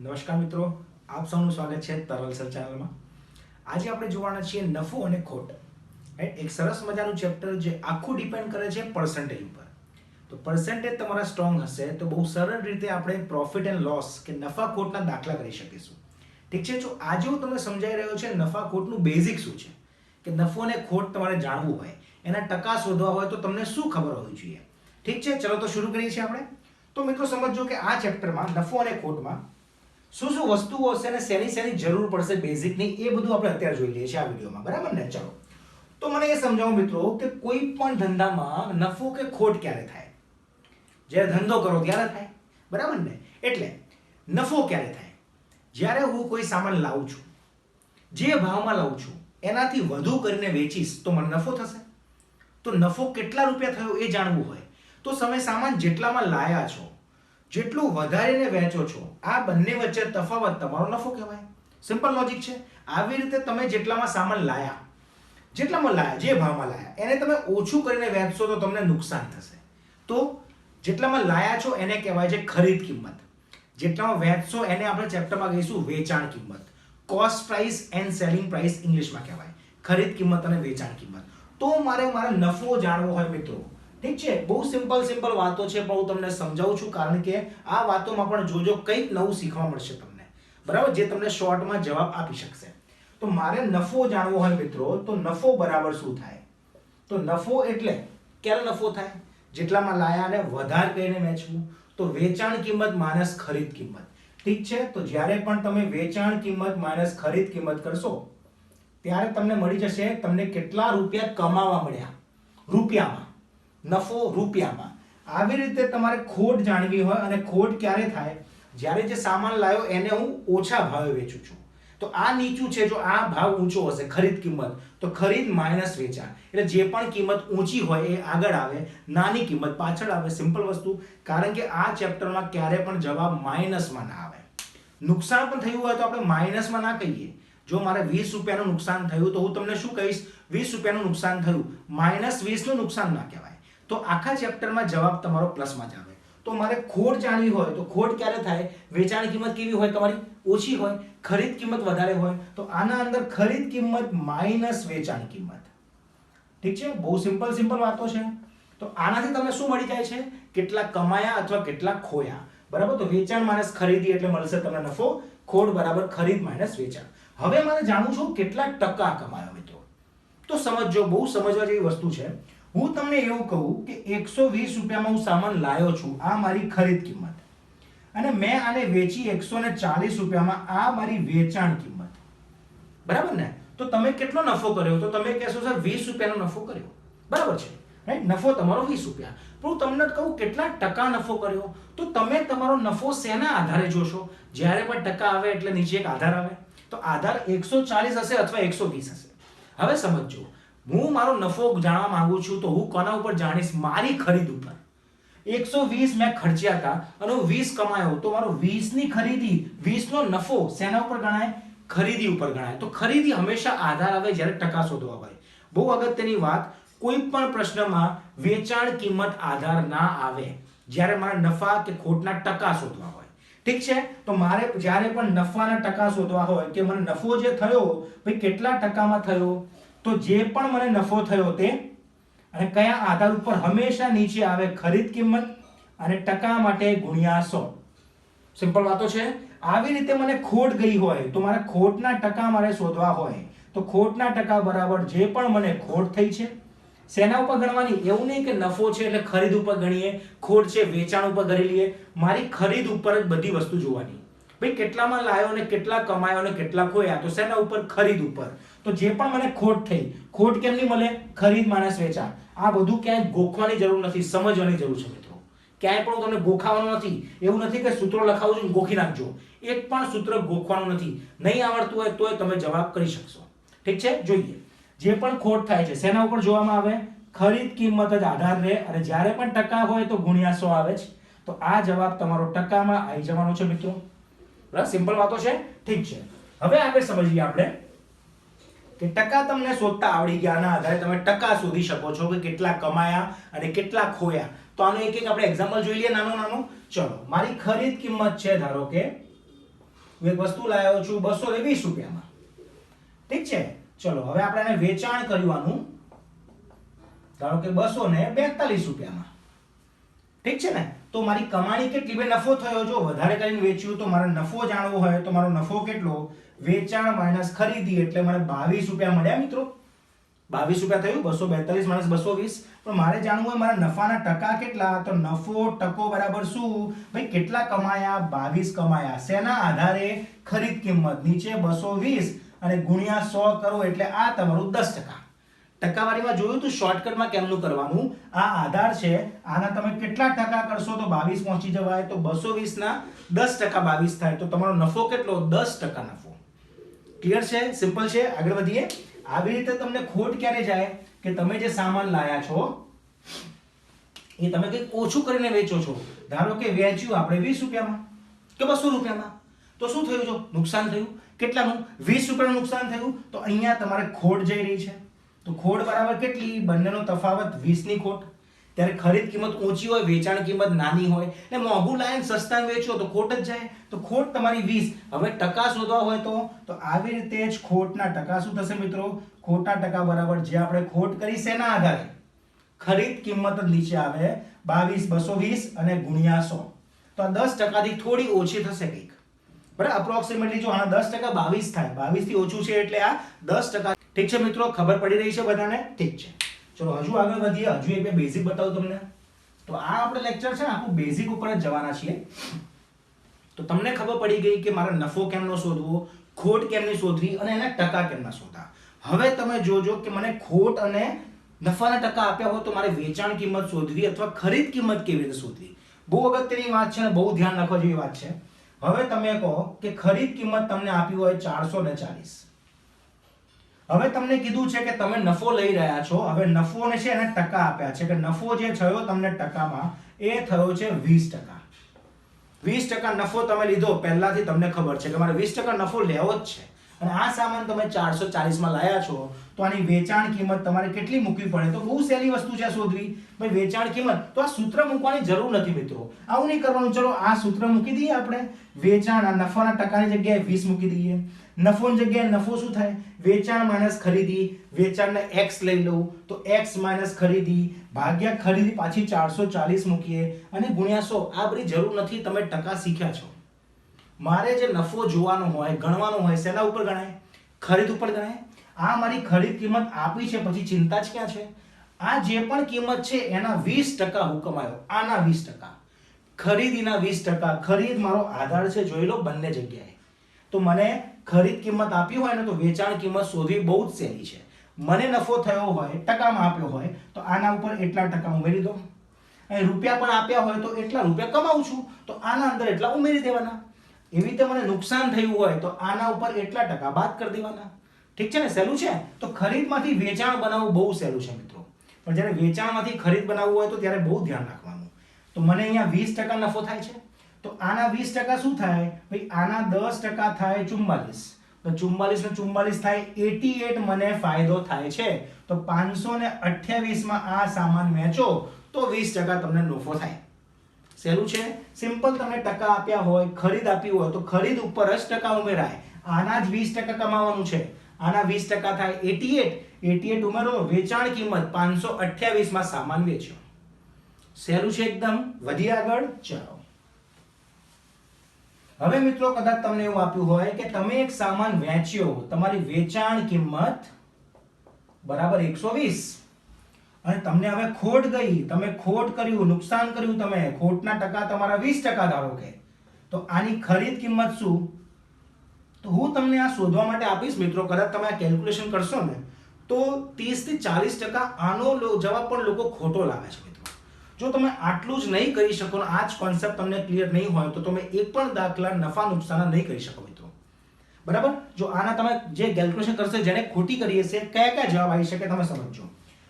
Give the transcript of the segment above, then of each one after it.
નમસ્કાર મિત્રો, આપ સૌનું સ્વાગત છે તરલ સર ચેનલમાં. આજે આપણે જોવાના છીએ નફો અને ખોટ. રાઈટ, એક સરસ મજાનું ચેપ્ટર જે આખું ડિપેન્ડ કરે છે પર્સન્ટેજ ઉપર. તો પર્સન્ટેજ તમારા સ્ટ્રોંગ હશે તો બહુ સરળ રીતે આપણે પ્રોફિટ એન્ડ લોસ કે નફા ખોટના દાખલા કરી શકીશું. ઠીક છે, જો આજે હું તમને સમજાઈ રહ્યો છે નફા ખોટનું બેઝિક શું છે, કે નફો અને ખોટ તમારે જાણવું હોય, એના ટકા શોધવા હોય તો તમને શું ખબર હોવી જોઈએ. ઠીક છે, ચલો તો શરૂ કરીએ છીએ આપણે. તો મિત્રો સમજો કે આ ચેપ્ટરમાં નફો અને ખોટમાં શું શું વસ્તુઓ હશે અને શેની જરૂર પડશે બેઝિકની, એ બધું આપણે અત્યારે જોઈ લઈએ છીએ આ વિડીયોમાં. બરાબર ને? ચલો તો મને એ સમજાવો મિત્રો કે કોઈ પણ ધંધામાં નફો કે ખોટ ક્યારે થાય? જ્યારે ધંધો કરો ત્યારે થાય. બરાબર ને? એટલે નફો ક્યારે થાય? જ્યારે હું કોઈ સામાન લાવું છું, જે ભાવમાં લાવું છું એનાથી વધુ કરીને વેચીશ તો મને નફો થશે. તો નફો કેટલા રૂપિયા થયો એ જાણવું હોય તો તમે સામાન જેટલામાં લાયા છો, જેટલું વધારીને વેચો છો, આ બંને વચ્ચે તફાવત તમારો નફો કહેવાય. સિમ્પલ લોજિક છે. આવી રીતે તમે જેટલામાં સામાન લાયા, જે ભાવમાં લાયા, એને તમે ઓછું કરીને વેચશો તો તમને નુકસાન થશે. તો જેટલામાં લાયા છો એને કહેવાય છે ખરીદ કિંમત. જેટલામાં વેચશો એને આપણે ચેપ્ટરમાં કહીશું વેચાણ કિંમત. Cost price and selling price ઇંગ્લિશમાં કહેવાય. ખરીદ કિંમત અને વેચાણ કિંમત. તો મારે નફો જાણવો હોય મિત્રો, ઠીક છે, બહુ સિમ્પલ વાતો છે પણ હું તમને સમજાવું છું કારણ કે આ વાતોમાં પણ જોજો કંઈક નવું શીખવા મળશે તમને. બરાબર, જે તમને શોર્ટમાં જવાબ આપી શકશે. તો મારે નફો જાણવો હોય મિત્રો તો નફો બરાબર શું થાય? તો નફો એટલે ક્યારે નફો થાય? જેટલામાં લાયા અને વધારે કરીને વેચવું. તો વેચાણ કિંમત માઇનસ ખરીદ કિંમત. ઠીક છે, તો જ્યારે પણ તમે વેચાણ કિંમત માઇનસ ખરીદ કિંમત કરશો ત્યારે તમને મળી જશે તમને કેટલા રૂપિયા કમાવા મળ્યા રૂપિયામાં. નફો રૂપિયામાં. આવી રીતે તમારે ખોટ જાણવી હોય અને ખોટ ક્યારે થાય? જ્યારે જે સામાન લાવ્યો એને હું ઓછા ભાવે વેચું છું. તો આ નીચું છે, જો આ ભાવ ઊંચો હશે ખરીદ કિંમત તો ખરીદ માઇનસ વેચાણ, એટલે જે પણ કિંમત ઊંચી હોય એ આગળ આવે, નાની કિંમત પાછળ આવે. સિમ્પલ વસ્તુ. કારણ કે આ ચેપ્ટરમાં ક્યારે પણ જવાબ માઇનસમાં ના આવે. નુકસાન પણ થયું હોય તો આપણે માઇનસમાં ના કહીએ. જો મારે 20 રૂપિયાનું નુકસાન થયું તો હું તમને શું કહીશ? 20 રૂપિયાનું નુકસાન થયું, માઇનસ 20 નું નુકસાન ના કહેવાય. તો આખા ચેપ્ટરમાં જવાબ તમારો પ્લસમાં જ આવે. તો મારે ખોટ જાણવી હોય તો ખોટ ક્યારે થાય? વેચાણ કિંમત કેવી હોય તમારી? ઓછી હોય. ખરીદ કિંમત વધારે હોય. તો આના અંદર ખરીદ કિંમત માઇનસ વેચાણ કિંમત. ઠીક છે, બહુ સિમ્પલ વાતો છે. તો આનાથી તમને શું મળી જાય છે? કેટલા કમાયા અથવા કેટલા ખોયા. બરાબર, તો વેચાણ માઇનસ ખરીદી એટલે મળશે તમને નફો. ખોટ બરાબર ખરીદ માઇનસ વેચાણ. હવે મારે જાણવું છું કેટલા ટકા કમાયો મિત્રો. તો સમજો, બહુ સમજવા જેવી વસ્તુ છે. હું તમને એવું કહું કે 120 રૂપિયામાં હું સામાન લાવ્યો છું, આ મારી ખરીદ કિંમત, અને મેં આને વેચી 140 રૂપિયામાં, આ મારી વેચાણ કિંમત. બરાબર ને? તો તમે કેટલો નફો કર્યો? તો તમે કહેશો સર 20 રૂપિયાનો નફો કર્યો. બરાબર છે, રાઈટ? નફો તમારો 20 રૂપિયા. પણ હું તમને કહું કેટલા ટકા નફો કર્યો, તો તમે તમારો નફો શેના આધારે જોશો? જ્યારે પણ ટકા આવે એટલે નીચે એક આધાર આવે. તો આધાર 140 હશે અથવા 120 હશે. હવે સમજો, હું મારો નફો જાણવા માંગુ છું તો હું કોના ઉપર જાણીશ? મારી ખરીદ ઉપર. 120 મેં ખર્ચ્યા હતા અને હું 20 કમાયો, તો મારો 20 ની ખરીદી, 20 નો નફો શેના ઉપર ગણાય? ખરીદી ઉપર ગણાય. તો ખરીદી હંમેશા આધાર આવે જ્યારે ટકા શોધવા હોય. બહુ અગત્યની વાત, કોઈ પણ પ્રશ્નમાં વેચાણ કિંમત આધાર ના આવે જ્યારે મારે નફા કે ખોટના ટકા શોધવા હોય. ઠીક છે, તો મારે જ્યારે પણ નફાના ટકા શોધવા હોય કે મને નફો જે થયો ભાઈ કેટલા ટકામાં થયો, તો જે પણ મને નફો થયો તે અને કયા આધાર ઉપર હંમેશા નીચે આવે? ખરીદ કિંમત અને ટકા માટે ગુણ્યા 100. સિમ્પલ વાતો છે. આવી રીતે મને ખોટ ગઈ હોય તો મારે ખોટના ટકા મારે શોધવા હોય તો ખોટના ટકા બરાબર જે પણ મને ખોટ થઈ છે શેના ઉપર ગણવાની? એવું નહીં કે નફો છે એટલે ખરીદ ઉપર ગણીએ, ખોટ છે વેચાણ ઉપર ગણી લઈએ. મારી ખરીદ ઉપર જ બધી વસ્તુ જોવાની. ભાઈ કેટલામાં લાયો ને કેટલા કમાયો ને કેટલા ખોયા, તો શેના ઉપર? ખરીદ ઉપર. તો જે પણ મને ખોટ થઈ, ખોટ કેમની મળે? ખરીદ માઇનસ વેચાણ. આ બધું ક્યાંય ગોખવાની જરૂર નથી, સમજવાની જરૂર છે મિત્રો. ક્યાંય પણ તમને ગોખાવાનું નથી. એવું નથી કે સૂત્રો લખાવું છું ગોખી નાખજો. એક પણ સૂત્ર ગોખવાનું નથી. નહીં આવડતું હોય તોય તમે જવાબ કરી શકશો. ઠીક છે, જોઈએ. જે પણ ખોટ થાય છે શેના ઉપર જોવામાં આવે? ખરીદ કિંમત જ આધાર રહે, અને જ્યારે પણ ટકા હોય તો ગુણ્યા 100 આવે છે. તો આ જવાબ તમારો ટકામાં આવી જવાનો છે મિત્રો. બરાબર, સિમ્પલ વાતો છે. ઠીક છે, હવે આગળ સમજીએ આપણે કે ટકા તમને શોધતા આવડી ગયા, આના આધારે તમે ટકા શોધી શકો છો કે કેટલા કમાયા અને કેટલા ખોયા. તો આનો એક આપણે એક્ઝામ્પલ જોઈ લઈએ નાનો. ચલો, મારી ખરીદ કિંમત છે ધારો કે હું એક વસ્તુ લાવ્યો છું 220 રૂપિયામાં, ઠીક છે. ચલો હવે આપણે એને વેચાણ કરવાનું, ધારો કે 242 રૂપિયામાં, ઠીક છે ને. તો મારી કમાણી કેટલી, બે નફો થયો, જો વધારે કરીને વેચ્યું તો મારે નફો જાણવો હોય તો મારો નફો કેટલો, વેચાણ માઇનસ ખરીદી એટલે મને 22 રૂપિયા મળ્યા મિત્રો. 22 રૂપિયા થયું, 242 માઇનસ 220. પણ મારે જાણવું હોય મારા નફાના ટકા કેટલા, તો નફો ટકો બરાબર શું ભાઈ, કેટલા કમાયા, 22 કમાયા. શેના આધારે, ખરીદ કિંમત, નીચે 220 અને ગુણ્યા 100 કરો એટલે આ તમારું 10%. ટકાવારીમાં જોયું તું શોર્ટકટમાં કેમનું કરવાનું, આ આધાર છે, આના તમે કેટલા ટકા કરશો તો 22 પહોંચી જવાય, તો 220 ના 10% 22 થાય, તો તમારો નફો કેટલો, 10% નફો. ક્લિયર છે, સિમ્પલ છે. આગળ વધીએ. આવી રીતે તમને ખોટ ક્યારે જાય કે તમે જે સામાન લાયા છો એ તમે કંઈક ઓછું કરીને વેચો છો. ધારો કે વેચ્યું આપણે 20 રૂપિયામાં કે 200 રૂપિયામાં, તો શું થયું, જો નુકસાન થયું. કેટલાનું, 20 રૂપિયાનું નુકસાન થયું. તો અહીંયા તમારે ખોટ જઈ રહી છે. તો ખોટ બરાબર કેટલી, બંનેનો તફાવત 20 ની ખોટ. ત્યારે ખરીદ કિંમત ઊંચી હોય, વેચાણ કિંમત નાની હોય, એટલે મોંઘું લાવીને સસ્તા વેચો તો ખોટ જ જાય. તો ખોટ તમારી 20. હવે ટકા શોધવા હોય તો આવી રીતે જ ખોટના ટકા શું થશે મિત્રો, ખોટના ટકા બરાબર જે આપણે ખોટ કરી શેના આધારે, ખરીદ કિંમત જ નીચે આવે, 22 220 અને ગુણ્યા 100. તો આ 10% થી થોડી ઓછી થશે કંઈક, બરાબર. અપ્રોક્સિમેટલી જો આના 10% 22 થાય, 22 થી ઓછું છે એટલે આ 10%. ઠીક છે મિત્રો, ખબર પડી રહી છે બધાને? ઠીક છે. ચલો હજુ આગળ વધીએ. હજુ એક બે બેઝિક બતાવું તમને. તો આ આપણે લેક્ચર છે ને આખું બેઝિક ઉપર જ જવાના છીએ. તો તમને ખબર પડી ગઈ કે મારે નફો કેમનો શોધવો, ખોટ કેમની શોધવી અને એના ટકા કેમના શોધવા. હવે તમે જોજો કે મને ખોટ અને નફાના ટકા આપ્યા હોય તો મારે વેચાણ કિંમત શોધવી અથવા ખરીદ કિંમત કેવી રીતે શોધવી. બહુ અગત્યની વાત છે ને બહુ ધ્યાન રાખવા જેવી વાત છે. હવે તમે કહો કે ખરીદ કિંમત તમને આપી હોય 440. હવે તમને કીધું છે કે તમે નફો લઈ રહ્યા છો. હવે નફોને છે એને ટકા આપ્યા છે કે નફો જે થયો તમને ટકામાં એ થયો છે 20%. 20% નફો તમે લીધો, પહેલાથી તમને ખબર છે કે મારે 20% નફો લેવો જ છે અને આ સામાન તમે 440 માં લાયા છો, તો આની વેચાણ કિંમત તમારે કેટલી મૂકવી પડે, તો બહુ સહેલી વસ્તુ છે શોધવી. ભાઈ વેચાણ કિંમત, તો આ સૂત્ર મૂકવાની જરૂર નથી મિત્રો, આવું નહીં કરવાનું. ચલો આ સૂત્ર મૂકી દઈએ આપણે, વેચાણ આ નફાના ટકાની જગ્યાએ 20 મૂકી દઈએ. નફોની જગ્યાએ નફો શું થાય, વેચાણ માઇનસ ખરીદી. વેચાણને x લઈ લઉં તો x માઇનસ ખરીદી ભાગ્યા ખરીદી પાછી 440 મૂકીએ અને ગુણ્યા 100. આ બધી જરૂર નથી, તમે ટકા શીખ્યા છો. મારે જે નફો જોવાનો હોય, ગણવાનો હોય, શેના ઉપર ગણાય, ખરીદ ઉપર ગણાય. આ મારી ખરીદ કિંમત આપી છે, પછી ચિંતા જ ક્યાં છે. આ જે પણ કિંમત છે એના 20% હું કમાયો, આના 20%, ખરીદીના 20%. ખરીદ મારો આધાર છે, જોઈ લો બંને જગ્યાએ. તો મને ખરીદ કિંમત આપી હોય ને તો વેચાણ કિંમત શોધવી બહુ જ સહેલી છે. મને નફો થયો હોય, ટકામાં આપ્યો હોય તો આના ઉપર એટલા ટકા ઉમેરી દો. અને રૂપિયા પણ આપ્યા હોય તો એટલા રૂપિયા કમાઉં છું તો આના અંદર એટલા ઉમેરી દેવાના. એવી રીતે મને નુકસાન થયું હોય તો આના ઉપર એટલા ટકા બાદ કરી દેવાના. ઠીક છે ને, સહેલું છે. તો ખરીદમાંથી વેચાણ બનાવવું બહુ સહેલું છે મિત્રો, પણ જ્યારે વેચાણમાંથી ખરીદ બનાવવું હોય તો ત્યારે બહુ ધ્યાન રાખવાનું. તો મને અહીંયા 20% નફો થાય છે, તો આના 20% શું થાય ભાઈ, આના 10% થાય 44. તો 44 ને 44 થાય 88 મને ફાયદો થાય છે. તો 528 માં આ સામાન વેચો તો 20% તમને નફો થાય. સહેલું છે, સિમ્પલ. તમને ટકા આપ્યા હોય, ખરીદ આપી હોય તો ખરીદ ઉપર જ ટકા ઉમેરાય. આના જ 20% કમાવાનું છે, આના 20% થાય 88 ઉમેરો, વેચાણ કિંમત 528 માં સામાન વેચ્યો. સહેલું છે એકદમ. વધીએ આગળ. ચાલો હવે મિત્રો કદાચ તમને એવું આપ્યું હોય કે તમે એક સામાન વેચ્યો, તમારી વેચાણ કિંમત બરાબર 120 અને તમને હવે ખોટ ગઈ, તમે ખોટ કર્યું, નુકસાન કર્યું, તમે ખોટના ટકા તમારા 20% ધારો કે, તો આની ખરીદ કિંમત શું, તો હું તમને આ શોધવા માટે આપીશ મિત્રો. કદાચ તમે આ કેલ્ક્યુલેશન કરશો ને તો 30 થી 40% આનો જવાબ પણ લોકો ખોટો લાવે છે મિત્રો. જો તમે આટલું જ નહીં કરી શકો, આ જ કોન્સેપ્ટ તમને ક્લિયર નહીં હોય તો તમે એક પણ દાખલા નફા નુકસાન નહીં કરી શકો મિત્રો. બરાબર. જો આના તમે જે કેલ્ક્યુલેશન કરશે, જેને ખોટી કરી હશે, કયા કયા જવાબ આવી શકે તમે સમજો.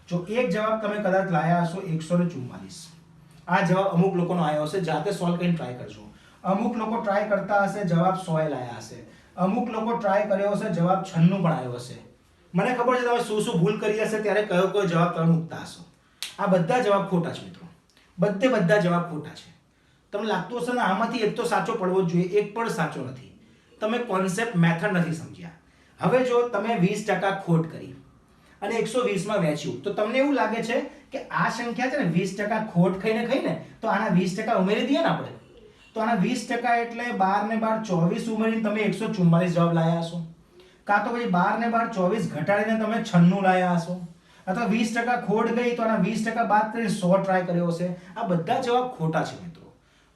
જો એક જવાબ તમે કદાચ લાયા હશો 144, આ જવાબ અમુક લોકોનો આવ્યો હશે, જાતે સોલ્વ કરીને ટ્રાય કરજો. અમુક લોકો ટ્રાય કરતા હશે, જવાબ 100 લાયા હશે. અમુક લોકો ટ્રાય કર્યો હશે, જવાબ 96 પણ આવ્યો હશે. મને ખબર છે તમે શું શું ભૂલ કરી હશે, ત્યારે કયો કયો જવાબ તમે મૂકતા હશો. આ બધા જવાબ ખોટા છે મિત્રો, બધા જવાબ ખોટા છે. તમને લાગતું હશે ને આમાંથી એક તો સાચો પડવો જ જોઈએ, એક પણ સાચો નથી. તમે કોન્સેપ્ટ મેથડ નથી સમજ્યા. હવે જો તમે 20% ખોટ કરી અને 120 વેચ્યું તો તમને એવું લાગે છે કે આ સંખ્યા છે ને 20% ખોટ ખાઈને તો આના 20% ઉમેરી દઈએ ને આપણે, તો આના 20% એટલે 12 ને 12 24 ઉમેરીને તમે 144 જવાબ લાયા હશો, કાં તો પછી 12 ને 12 24 ઘટાડીને તમે 96 લાયા હશો, અથવા 20% ખોટ ગઈ તો આના 20% બાદ કરીને 100 ટ્રાય કર્યો હશે. આ બધા જવાબ ખોટા છે મિત્રો.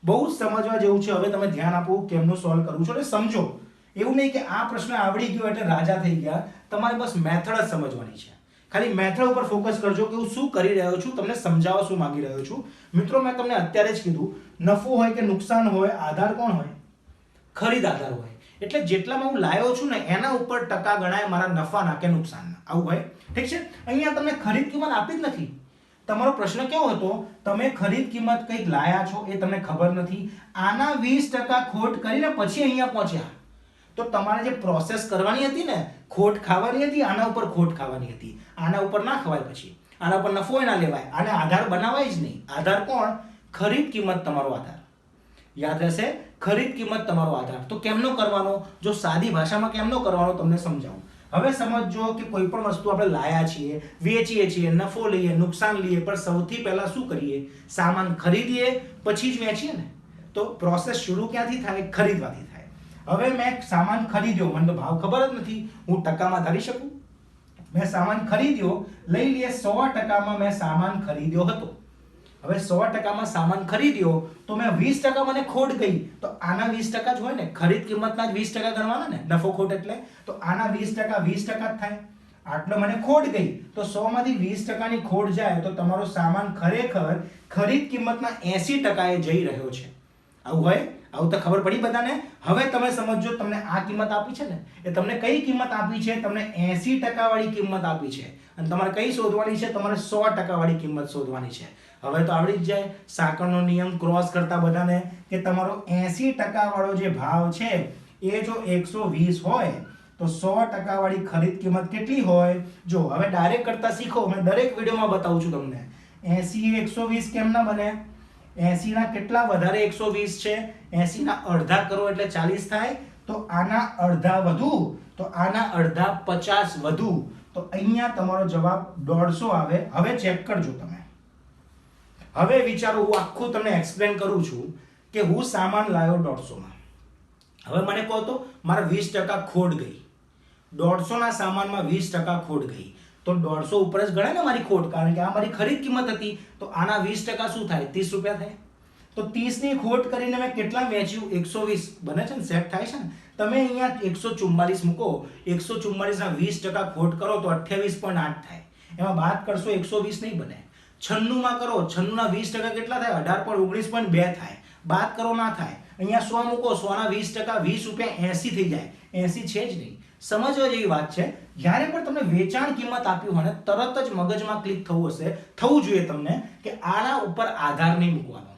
બહુ જ સમજવા જેવું છે. હવે તમે ધ્યાન આપો કેમનું સોલ્વ કરું છું અને સમજો. એવું નહીં કે આ પ્રશ્ન આવડી ગયો એટલે રાજા થઈ ગયા. તમારે બસ મેથડ જ સમજવાની છે. ખાલી મેથડ ઉપર ફોકસ કરજો કે હું શું કરી રહ્યો છું, તમને સમજાવવા શું માંગી રહ્યો છું. મિત્રો મેં તમને અત્યારે જ કીધું, નફો હોય કે નુકસાન હોય, આધાર કોણ હોય? ખરીદ આધાર હોય. એટલે જેટલામાં હું લાવ્યો છું ને એના ઉપર ટકા ગણાય મારા નફાના કે નુકસાનના. આવું હોય, ઠીક છે. અહીંયા તમને ખરીદ કિંમત આપી જ નથી. તમારો પ્રશ્ન કેવો હતો? તમે ખરીદ કિંમત કંઈક લાયા છો એ તમને ખબર નથી, આના 20% ખોટ કરીને પછી અહીંયા પહોંચ્યા. તો તમારે જે પ્રોસેસ કરવાની હતી ને, ખોટ ખાવાની હતી, આના ઉપર ખોટ ખાવાની હતી, આના ઉપર ના ખવાય, પછી આના ઉપર નફો ના લેવાય, આને આધાર બનાવાય જ નહીં. આધાર કોણ? ખરીદ કિંમત તમારો આધાર. યાદ રહેશે, ખરીદ કિંમત તમારો આધાર. તો કેમનો કરવાનો? જો સાદી ભાષામાં કેમનો કરવાનો તમને સમજાવું. હવે સમજો કે કોઈ પણ વસ્તુ આપણે લાયા છીએ, વેચીએ છીએ, નફો લઈએ, નુકસાન લઈએ, પણ સૌથી પહેલા શું કરીએ? સામાન ખરીદીએ પછી જ વેચીએ ને. તો પ્રોસેસ શરૂ ક્યાંથી થાય? ખરીદવાથી થાય. હવે મેં સામાન ખરીદ્યો, મને તો ભાવ ખબર જ નથી, હું ટકામાં ધારી શકું? મેં સામાન ખરીદ્યો, લઈ લઈએ 100%માં મેં સામાન ખરીદ્યો હતો. હવે 100%માં સામાન ખરીદ્યો તો મેં 20% મને ખોટ ગઈ, તો આના 20% જ હોય ને, ખરીદ કિંમતના જ 20% ગણવાના ને, નફો ખોટ એટલે. તો આના 20% 20% જ થાય. આટલો મને ખોટ ગઈ તો 100 માંથી 20%ની ખોટ જાય તો તમારો સામાન ખરેખર ખરીદ કિંમતના 80% એ જઈ રહ્યો છે. આવું હોય? આવું તો ખબર પડી બધાને. હવે તમે સમજો, તમને આ કિંમત આપી છે ને, એ તમને કઈ કિંમત આપી છે? તમને 80% વાળી કિંમત આપી છે. અને તમારે કઈ શોધવાની છે? તમારે 100% વાળી કિંમત શોધવાની છે. હવે તો આવડી જ જાય સાંકળનો નિયમ ક્રોસ કરતા બધાને, કે તમારો 80% વાળો જે ભાવ છે એ જો 120 હોય તો 100% વાળી ખરીદ કિંમત કેટલી હોય? જો હવે ડાયરેક્ટ કરતા શીખો, મેં દરેક વિડીયોમાં બતાવું છું તમને. 80 એ 120 કેમ ના બને? 80 ના કેટલા વધારે 120 છે? 80 ના અડધા કરો એટલે 40 થાય. તો આના અડધા વધુ, તો આના અડધા 50 વધુ, તો અહીંયા તમારો જવાબ 150 આવે. હવે ચેક કરજો તમે. હવે વિચારો, હું આખું તમને એક્સપ્લેન કરું છું કે હું સામાન લાવ્યો 150માં. હવે મને કહો તો મારા 20% ખોટ ગઈ. 150 ના સામાનમાં 20% ખોટ ગઈ તો 150 ઉપર જ ગણાય ને મારી ખોટ, કારણ કે આ મારી ખરીદ કિંમત હતી. તો આના 20% શું થાય? 30 રૂપિયા થાય. તો 30 ની ખોટ કરીને મેં કેટલા વેચ્યું? 120. બને છે ને? સેટ થાય છે ને? તમે અહીંયા 144 મૂકો, 144 ના 20% ખોટ કરો તો 28.8 થાય. એમાં બાદ કરશો 120 નહીં બને. 96 માં કરો, 96 ના 20% કેટલા થાય? 18.19.2 થાય. બાદ કરો ના થાય. અહીંયા 100 મૂકો, 100 ના 20%, 20 રૂપિયા 80 થઈ જાય. 80 છે જ નહીં. સમજવા જેવી વાત છે. જ્યારે પણ તમને વેચાણ કિંમત આપ્યું હોય ને, તરત જ મગજમાં ક્લિક થવું હશે, થવું જોઈએ તમને, કે આના ઉપર આધાર નહીં મૂકવાનો.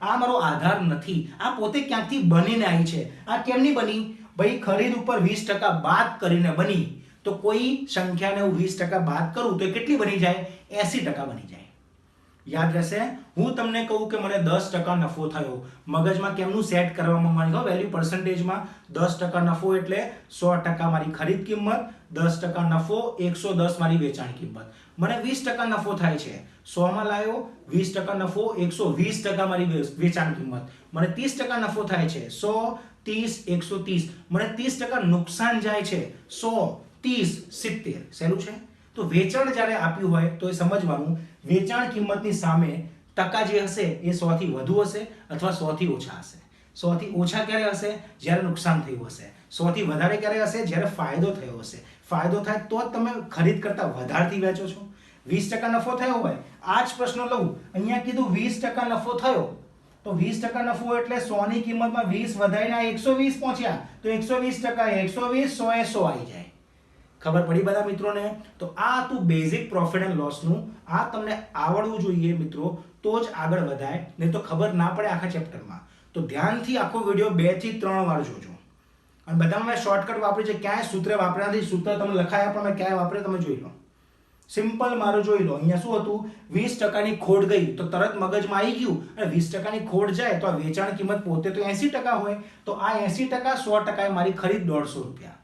આ મારો આધાર નથી. આ પોતે ક્યાંકથી બનીને આવી છે. આ કેમની બની? ભાઈ ખરીદ ઉપર 20% બાદ કરીને બની. તો કોઈ સંખ્યાને હું 20% બાદ કરું તો એ કેટલી બની જાય? 80% બની જાય. યાદ રહેશે. હું તમને કહું કે મને 10% નફો થયો, મગજમાં કેમનું સેટ કરવામાં માંગ્યો? વેલ્યુ પર્સન્ટેજમાં 10% નફો એટલે 100% મારી ખરીદ કિંમત, 10% નફો 110 મારી વેચાણ કિંમત. મને 20% નફો થાય છે, 100 માં લાવ્યો, 20% નફો 120% મારી વેચાણ કિંમત. મને 30% નફો થાય છે, 100 30 130. મને 30% નુકસાન જાય છે, 100 30 70. સહેલું છે. તો વેચાણ જ્યારે આપ્યું હોય તો એ સમજવાનું, વેચાણ કિંમતની સામે ટકા જે હશે એ 100 થી વધુ હશે અથવા 100 થી ઓછા હશે. 100 થી ઓછા ક્યારે હશે? જ્યારે નુકસાન થયું હશે. 100 થી વધારે ક્યારે હશે? જ્યારે ફાયદો થયો હશે. ફાયદો થાય તો જ તમે ખરીદ કરતા વધારથી વેચો છો. 20% નફો થયો હોય, આ જ પ્રશ્ન લઉં, અહીંયા કીધું 20% નફો થયો, તો 20% નફો એટલે 100 ની કિંમતમાં 20 વધારીને 120 પહોંચ્યા, તો 120%, 120 100 એ 100 આવી જાય. ખબર પડી બધા મિત્રોને? તો આ હતું બેઝિક પ્રોફિટ એન્ડ લોસનું. આ તમને આવડવું જોઈએ મિત્રો, તો જ આગળ વધાય, નહીં તો ખબર ના પડે આખા ચેપ્ટરમાં. તો ધ્યાનથી આખો વિડીયો 2 થી 3 વાર જોજો. અને બધામાં મેં શોર્ટકટ વાપરી છે, ક્યાંય સૂત્ર વાપર્યા નથી. સૂત્ર તમે લખાયા પણ મેં ક્યાંય વાપરે તમે જોઈ લો. સિમ્પલ મારું જોઈ લો, અહીંયા શું હતું, 20% ખોટ ગઈ તો તરત મગજમાં આવી ગયું, અને 20% ખોટ જાય તો આ વેચાણ કિંમત પોતે તો 80% હોય, તો આ 80% 100% એ મારી ખરીદ 150 રૂપિયા.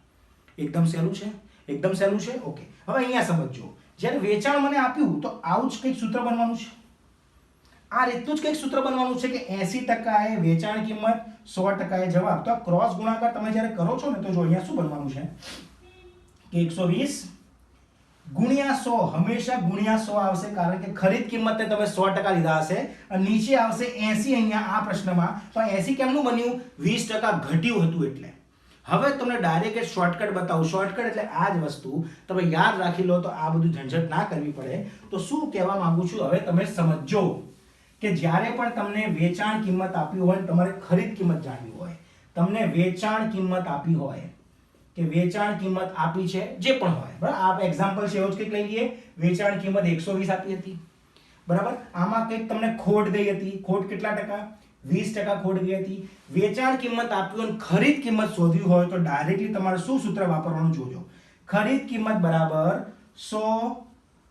એકદમ સહેલું છે, એકદમ સહેલું છે. ઓકે, હવે અહીંયા સમજો, જ્યારે વેચાણ મને આપ્યું તો આવું જ કંઈક સૂત્ર બનવાનું છે, આ રીતનું જ કંઈક સૂત્ર બનવાનું છે કે 80% એ વેચાણ કિંમત, 100% એ જવાબ. તો આ ક્રોસ ગુણાકાર તમે જ્યારે કરો છો ને તો જો અહીંયા શું બનવાનું છે કે 120 ગુણ્યા 100, હંમેશા ગુણ્યા 100 આવશે, કારણ કે ખરીદ કિંમતને તમે 100% લીધા હશે અને નીચે આવશે 80 અહીંયા આ પ્રશ્નમાં. તો 80 કેમનું બન્યું, 20% ઘટ્યું હતું એટલે. હવે તમને ડાયરેક્ટ એક શોર્ટકટ બતાવું, શોર્ટકટ એટલે આ જ વસ્તુ તમે યાદ રાખી લો તો આ બધું ઝંઝટ ના કરવી પડે. તો શું કહેવા માંગુ છું, હવે તમે સમજો કે જ્યારે પણ તમને વેચાણ કિંમત આપી હોય, તમારે ખરીદ કિંમત જાણવી હોય, તમને વેચાણ કિંમત આપી હોય કે વેચાણ કિંમત આપી છે જે પણ હોય, બરાબર, આ એક્ઝામ્પલ છે એવું જ કંઈક લઈ લઈએ, વેચાણ કિંમત 120 આપી હતી, બરાબર, આમાં કંઈક તમને ખોટ ગઈ હતી, ખોટ કેટલા ટકા, 20% ખોટ ગઈ હતી. વેચાણ કિંમત આપ્યું અને ખરીદ કિંમત શોધવી હોય તો ડાયરેક્ટલી તમારે શું સૂત્ર વાપરવાનું જોજો, ખરીદ કિંમત બરાબર 100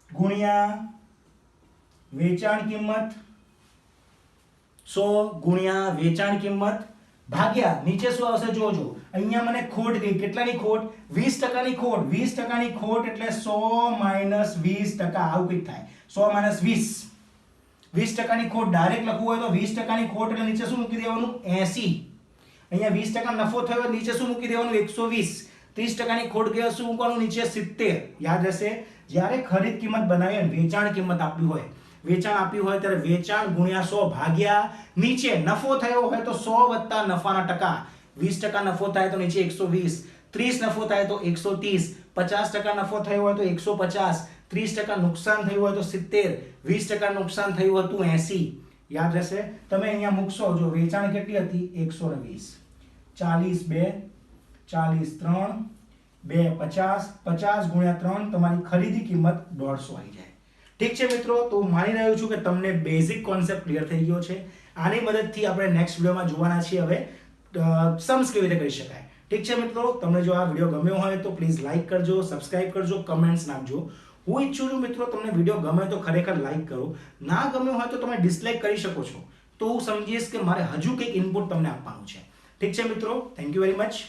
ગુણ્યા વેચાણ કિંમત, 100 ગુણ્યા વેચાણ કિંમત ભાગ્યા નીચે શું આવશે જોજો, અહીંયા મને ખોટ ગઈ, કેટલાની ખોટ, 20%ની ખોટ, 20%ની ખોટ એટલે 100 માઈનસ 20%, આવું કંઈક થાય, 100 માઈનસ 20, 20%ની ખોટ ડાયરેક્ટ લખવું હોય તો 20%ની ખોટ એટલે નીચે શું મૂકી દેવાનું, 80, અહીંયા 20% નફો થયો નીચે શું મૂકી દેવાનું, 120, 30%ની ખોટ ગયો શું મૂકવાનું, નીચે 70. યાદ રહેશે, જ્યારે ખરીદ કિંમત બનાવી અને વેચાણ કિંમત આપી હોય, વેચાણ આપ્યું હોય ત્યારે વેચાણ ગુણ્યા 100 ભાગ્યા નીચે નફો થયો હોય તો 100 વત્તા નફાના ટકા, 20% નફો થાય તો નીચે 120, 30 નફો થાય તો 130, 50% નફો થયો હોય તો 150, 30% નુકસાન થયું હોય તો 70, 20% નુકસાન થયું હતું 80. યાદ રહેશે, તમે અહીંયા મૂકશો, જો વેચાણ કેટલી હતી 120, 40 2 40 3 2 50, 50 ગુણ્યા 3 તમારી ખરીદી કિંમત 150 આવી જાય. ઠીક છે મિત્રો, તો માની રહ્યો છું કે તમને બેઝિક કોન્સેપ્ટ ક્લિયર થઈ ગયો છે. આની મદદથી આપણે નેક્સ્ટ વિડીયોમાં જોવાના છીએ હવે સમ્સ કેવી રીતે કરી શકાય. ઠીક છે મિત્રો, તમને જો આ વિડીયો ગમ્યો હોય તો પ્લીઝ લાઇક કરજો, સબસ્ક્રાઇબ કરજો, કમેન્ટ્સ નાખજો. હું ઈચ્છું છું મિત્રો તમને વિડીયો ગમે તો ખરેખર લાઇક કરો, ના ગમ્યો હોય તો તમે ડિસલાઇક કરી શકો છો, તો હું સમજીશ કે મારે હજુ કંઈક ઇનપુટ તમને આપવાનું છે. ઠીક છે મિત્રો, થેન્ક યુ વેરી મચ.